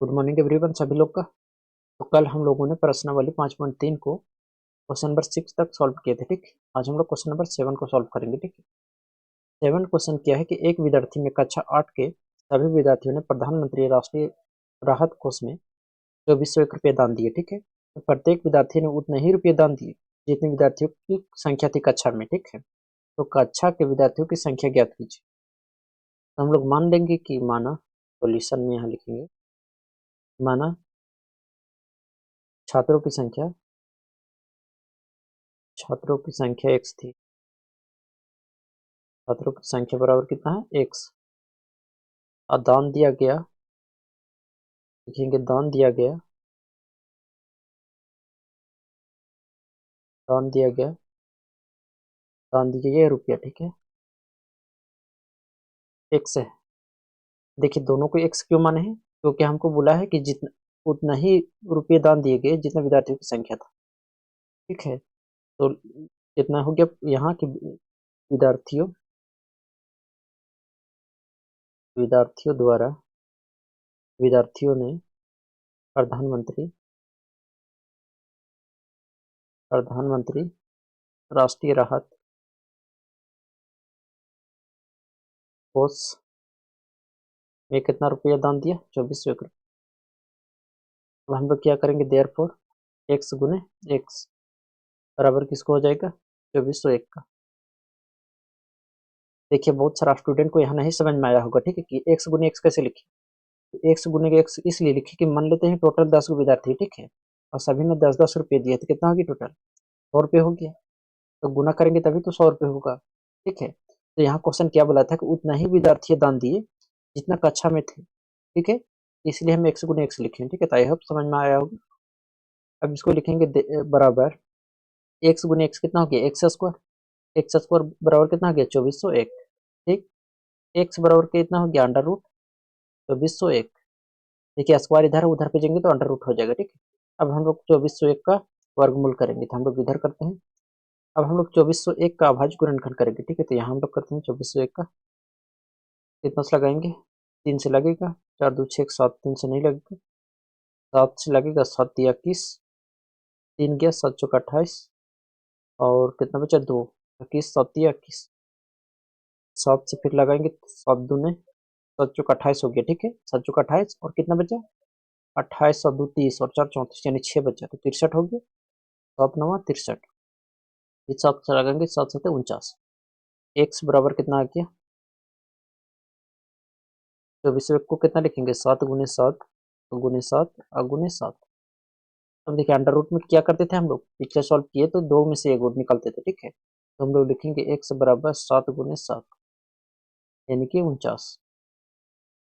Good morning everyone सभी लोग का। तो कल हम लोगों ने प्रश्नावली 5.3 को क्वेश्चन नंबर 6 तक सॉल्व किए थे। ठीक, आज हम लोग क्वेश्चन नंबर 7 को सॉल्व करेंगे। ठीक है, 7 क्वेश्चन क्या है कि एक विद्यार्थी में कक्षा 8 के सभी विद्यार्थियों ने प्रधानमंत्री राष्ट्रीय राहत कोष में 2401 रुपये दान दिए। ठीक है, तो प्रत्येक विद्यार्थी ने उतने ही रुपये दान दिए जितने विद्यार्थियों की संख्या थी कक्षा में। ठीक है, तो कक्षा के विद्यार्थियों की संख्या ज्ञात कीजिए। तो हम लोग मान लेंगे कि माना सॉल्यूशन में यहाँ लिखेंगे, माना छात्रों की संख्या x थी। छात्रों की संख्या बराबर कितना है x। और दान दिया गया, लिखेंगे दान दिया गया, दान दिया गया, दान दिया गया रुपया। ठीक है, x है। देखिए दोनों को x क्यों माने हैं, क्योंकि हमको बोला है कि जितना उतना ही रुपये दान दिए गए जितना विद्यार्थियों की संख्या था। ठीक है, तो कितना हो गया यहाँ के विद्यार्थियों विद्यार्थियों द्वारा विद्यार्थियों ने प्रधानमंत्री प्रधानमंत्री राष्ट्रीय राहत कोष में कितना रुपया दान दिया, 2401 रुपये। अब हम लोग क्या करेंगे, देयरफॉर x गुने x बराबर किसको हो जाएगा, 2401 का। देखिए बहुत सारा स्टूडेंट को यहाँ नहीं समझ में आया होगा। ठीक है, कि x गुने x कैसे लिखे। x गुने x इसलिए लिखे कि मान लेते हैं टोटल 10 गो विद्यार्थी। ठीक है, और सभी ने 10-10 रुपये दिए तो कितना होगी टोटल, 100 रुपये हो गया। तो गुना करेंगे तभी तो 100 रुपये होगा। ठीक है, तो यहाँ क्वेश्चन क्या बोला था कि उतना ही विद्यार्थी दान दिए जितना कक्षा में थे। ठीक है, इसलिए हम x गुने x लिखे। ठीक है, तो आई होप समझ में आया होगा। अब इसको लिखेंगे बराबर x गुने x कितना हो गया, एक्स स्क्वायर बराबर कितना हो गया, 2401। ठीक, x बराबर कितना हो गया, अंडर रूट 2401। देखिए स्क्वायर इधर उधर पे जाएंगे तो अंडर रूट हो जाएगा। ठीक है, अब हम लोग 2401 का वर्गमूल करेंगे तो हम लोग इधर करते हैं। अब हम लोग 2401 का अभाज्य गुणनखंड करेंगे। ठीक है, तो यहाँ हम लोग करते हैं 2401 का, कितना से लगाएंगे, 3 से लगेगा, 4 2 6 7, 3 से नहीं लगेगा, 7 से लगेगा, 7 × 3 = 21, 3 गया, 7 × 4 = 28, और कितना बचा, 2, 21, 7 × 3 = 21, 7 से फिर लगाएंगे, 7 दूने 7 × 4 = 28 हो गया। ठीक है, 7 × 4 = 28, और कितना बचा, 28, 7 2 30, और 4 34, यानी 6 बचा, तो 63 हो गया, 7 9 63। इस 7 से लगाएंगे, 7 7 49। एक्स बराबर कितना आ गया, 24 को कितना लिखेंगे, 7 गुने 7 गुने 7 गुने 7। अब देखिए अंडर रूट में क्या करते थे हम लोग, पिछले सॉल्व किए तो 2 में से 1 निकलते थे। ठीक है, तो हम लोग लिखेंगे x बराबर 7 गुने 7 यानी कि 49।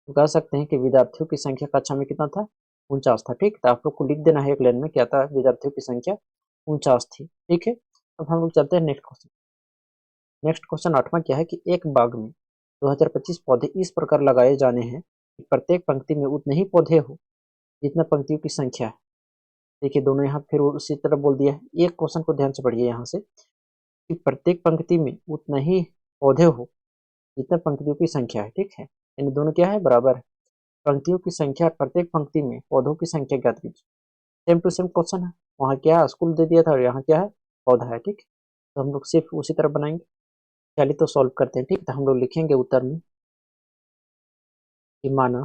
तो कह सकते हैं कि विद्यार्थियों की संख्या कक्षा में कितना था, 49 था। ठीक, तो आप लोग को लिख देना है एक लाइन में क्या था, विद्यार्थियों की संख्या 49 थी। ठीक है, अब हम लोग चलते हैं नेक्स्ट क्वेश्चन। नेक्स्ट क्वेश्चन 8वां क्या है कि एक बाग में 2025 पौधे इस प्रकार लगाए जाने हैं कि प्रत्येक पंक्ति में उतने ही पौधे हो जितना पंक्तियों की संख्या है। देखिए दोनों यहाँ फिर उसी तरह बोल दिया है। एक क्वेश्चन को ध्यान से पढ़िए यहाँ से, कि प्रत्येक पंक्ति में उतना ही पौधे हो जितना पंक्तियों की संख्या है। ठीक है, यानी दोनों क्या है, बराबर है। पंक्तियों की संख्या, प्रत्येक पंक्ति में पौधों की संख्या ज्ञात कीजिए। सेम टू सेम क्वेश्चन है, वहाँ क्या है, स्कूल दे दिया था, और यहाँ क्या है, पौधा है। ठीक, तो हम लोग सिर्फ उसी तरह बनाएंगे। चलिए तो सॉल्व करते हैं। ठीक, तो हम लोग लिखेंगे उत्तर में कि माना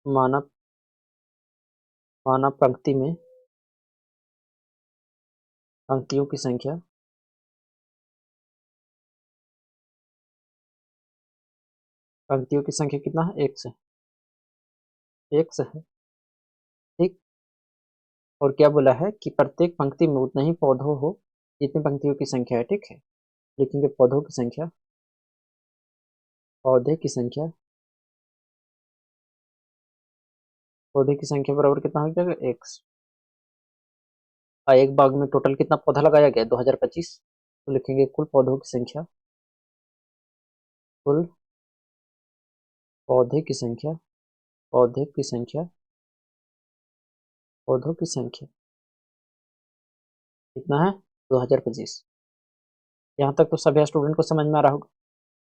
माना माना पंक्तियों की संख्या कितना है, एक से है। ठीक, और क्या बोला है कि प्रत्येक पंक्ति में उतना ही पौधों हो जितनी पंक्तियों की संख्या है। ठीक है, लिखेंगे पौधे की संख्या बराबर कितना हो जाएगा, एक्स। एक बाग में टोटल कितना पौधा लगाया गया, 2025। तो लिखेंगे कुल पौधों की संख्या, कुल पौधे की संख्या पौधे की संख्या पौधों की संख्या कितना है, 2025। यहाँ तक तो सभी स्टूडेंट को समझ में आ रहा होगा।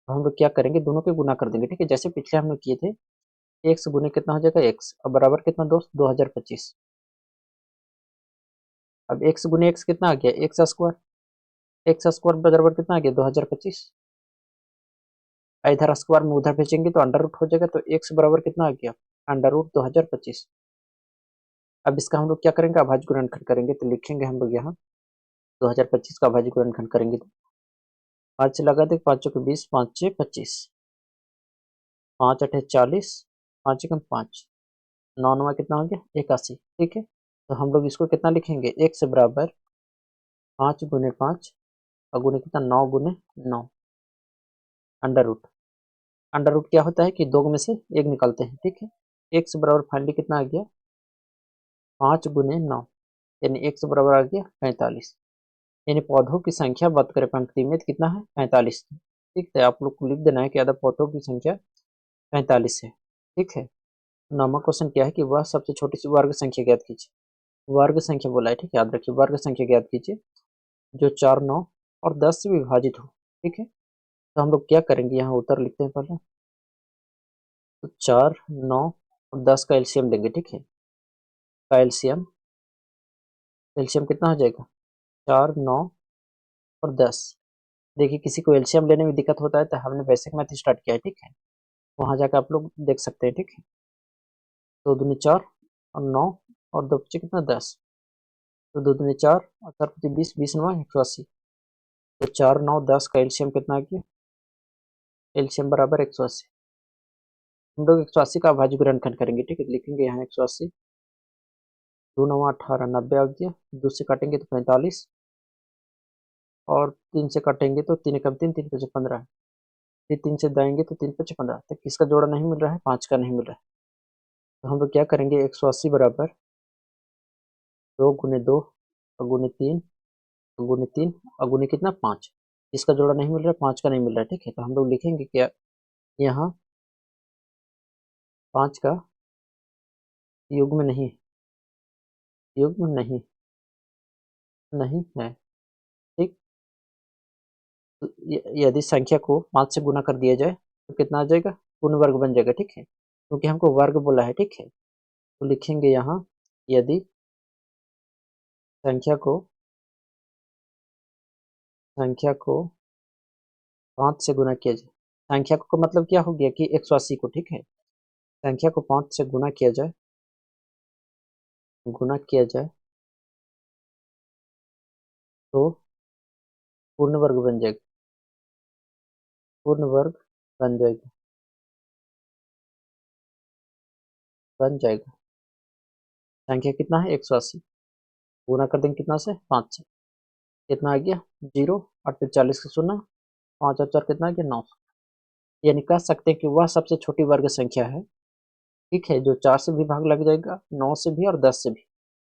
तो हम लोग क्या करेंगे, दोनों के गुना कर देंगे। ठीक है, जैसे पिछले हम लोग किए थे एक्स गुने कितना हो जाएगा एक्स, अब बराबर कितना दोस्त 2025। अब एक्स गुने एक्स कितना आ गया एक्स स्क्वायर बराबर कितना आ गया 2025। इधर स्क्वायर में उधर भेजेंगे तो अंडर रूट हो जाएगा, तो एक्स बराबर कितना आ गया अंडर रूट 2025। अब इसका हम लोग क्या करेंगे अभाज्य गुणनखंड करेंगे, तो लिखेंगे हम लोग यहाँ 2025 का अभाज्य गुणनखंड करेंगे तो 5 लगा दे, 5 के 20, 5 6 25, 5 8 40, 5 एकम 5, 9 9 कितना हो गया 81। ठीक है, तो हम लोग इसको कितना लिखेंगे एक्स बराबर 5 गुने 5 और गुने कितना 9 गुने 9 अंडर रूट। अंडर रूट क्या होता है कि दो में से एक निकालते हैं। ठीक है, एक्स बराबर फाइनली कितना आ गया 5 गुने 9, यानी एक्स बराबर आ गया 45। यानी पौधों की संख्या बात करें पंक्ति में तो कितना है 45। ठीक है, आप लोग को लिख देना है कि आधा पौधों की संख्या 45 है। ठीक है, नौवां क्वेश्चन क्या है कि वह सबसे छोटी सी वर्ग संख्या ज्ञात कीजिए। वर्ग संख्या बोला है, ठीक है, याद रखिए वर्ग संख्या ज्ञात कीजिए जो 4 9 और 10 से विभाजित हो। ठीक है, तो हम लोग क्या करेंगे यहाँ उत्तर लिखते हैं पहले, तो 4 9 और 10 का एलसीएम लेंगे। ठीक है, का एलसीएम एलसीएम कितना हो जाएगा 4 9 और 10। देखिए किसी को एलसीएम लेने में दिक्कत होता है तो हमने बेसिक मैथ स्टार्ट किया है। ठीक है, वहाँ जाकर आप लोग देख सकते हैं। ठीक है, दो दूनी 4 और 9 और दो बच्चे कितना 10, तो दो दूनी 4 और 4 पच्चीस 20, 20 9 180। तो 4 9 10 का एलसीएम कितना आ गया, एलसीएम बराबर 180। हम लोग 180 का अभाज्य गुणनखंड करेंगे। ठीक है, लिखेंगे यहाँ 180, 2 9 18 90 आ गया, 2 से काटेंगे तो 45 और 3 से काटेंगे तो 3 एकम 3, 3 पचे 15, फिर 3 से दाएंगे तो 3 पचे 15। तो किसका जोड़ा नहीं मिल रहा है 5 का नहीं मिल रहा है, तो हम लोग क्या करेंगे 180 बराबर 2 गुने 2 और गुने 3 और गुने 3 और गुने कितना 5। इसका जोड़ा नहीं मिल रहा है 5 का नहीं मिल रहा है। ठीक है, तो हम लोग लिखेंगे क्या यहाँ 5 का युग्म नहीं, युग्म नहीं नहीं है। ठीक, तो यदि संख्या को 5 से गुना कर दिया जाए तो कितना आ जाएगा पूर्ण वर्ग बन जाएगा। ठीक है, क्योंकि हमको वर्ग बोला है। ठीक है, तो लिखेंगे यहाँ यदि संख्या को संख्या को 5 से गुना किया जाए, संख्या को मतलब क्या हो गया कि 180 को। ठीक है, संख्या को 5 से गुना किया जाए, गुना किया जाए तो पूर्ण वर्ग बन जाएगा, पूर्ण वर्ग बन जाएगा, बन जाएगा। संख्या कितना है 180, गुना कर देंगे कितना से 5 से, कितना आ गया 0, 8 पे 40 का शून्य, 5 और 4 कितना आ गया 9। यानी कह सकते हैं कि वह सबसे छोटी वर्ग संख्या है। ठीक है, जो 4 से भी भाग लग जाएगा, 9 से भी और 10 से भी।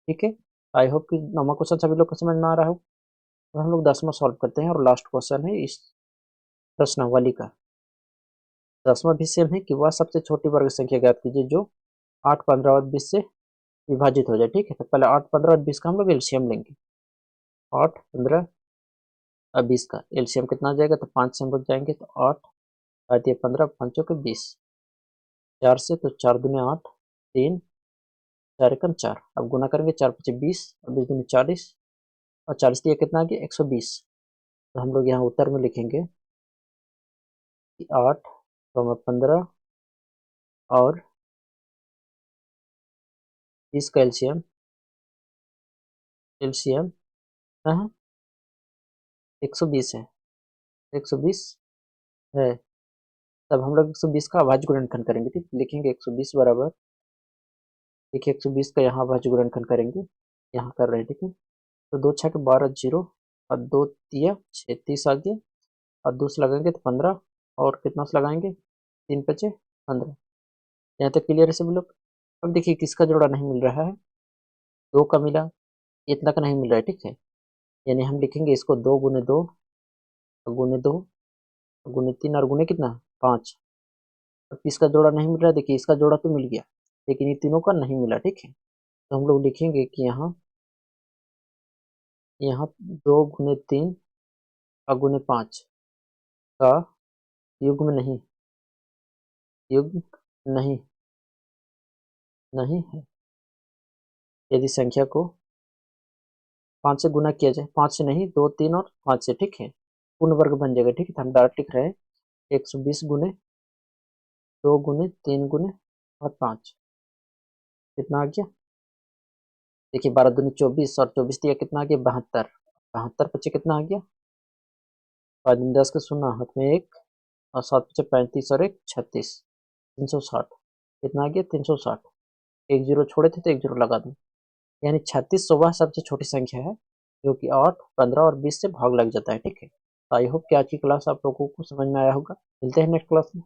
ठीक है, आई होप कि 9वां क्वेश्चन सभी लोग को समझ में आ रहा हो। तो हम लोग 10वां सॉल्व करते हैं और लास्ट क्वेश्चन है इस प्रश्नावली का। 10वां भी सेम है कि वह सबसे छोटी वर्ग संख्या ज्ञात कीजिए जो 8 15 और 20 से विभाजित हो जाए। ठीक है, तो पहले 8 15 और 20 का हम लोग एलसीएम लेंगे। 8 15 और 20 का एलसीएम कितना आ जाएगा, तो 5 से हम लोग जाएंगे तो 8 आती है 15, 5 के 20, 4 से तो 4 दूनी 8, 3 4 एकम 4। अब गुना करेंगे 4 पचे 20 और 20 दूनी 40 और 40 दिया कितना आ गया 120। तो हम लोग यहाँ उत्तर में लिखेंगे कि 8 15 और 20 का एलसीएम एलसीएम 120 है, 120 है। तब हम लोग 120 का अभाज्य गुणनखंड करेंगे। ठीक, लिखेंगे 120 बराबर, देखिए 120 का यहाँ अभाज्य गुणनखंड करेंगे, यहाँ कर रहे हैं। ठीक है, तो 2 6 12 जीरो और 2 तिया 6 30 आ गया, और 2 से लगाएंगे तो 15 और कितना से लगाएंगे 3 पचे 15। यहाँ तक क्लियर है सभी लोग। अब देखिए किसका जोड़ा नहीं मिल रहा है, 2 का मिला, इतना का नहीं मिल रहा है। ठीक है, यानी हम लिखेंगे इसको 2 गुने 2 गुने 2 गुने 3 और गुने कितना 5। अब किसका जोड़ा नहीं मिल रहा है, देखिए इसका जोड़ा तो मिल गया लेकिन ये तीनों का नहीं मिला। ठीक है, तो हम लोग लिखेंगे कि यहाँ यहाँ 2 गुने 3 और गुने 5 का युग्म नहीं, युग्म नहीं नहीं है। यदि संख्या को 5 से गुना किया जाए, 5 से नहीं, 2, 3 और 5 से, ठीक है, पूर्ण वर्ग बन जाएगा, ठीक है। तो हम डायरेक्ट लिख रहे हैं 120 गुने 2 गुने 3 गुने और 5, कितना आ गया? देखिए 12 दूनी 24 और 24 दिया, कितना आ गया? 72। 72 पचे कितना आ गया? 5 दूनी 10 का शून्य, हाथ में 1 और 7 पचे 35 और 1 36, 360, कितना आ गया? 360। एक जीरो छोड़े थे तो एक जीरो लगा दूं, यानी 36 वह सबसे छोटी संख्या है जो कि 8, 15 और 20 से भाग लग जाता है, ठीक है। आई होप कि आज की क्लास आप लोगों को समझ में आया होगा। मिलते हैं नेक्स्ट क्लास में।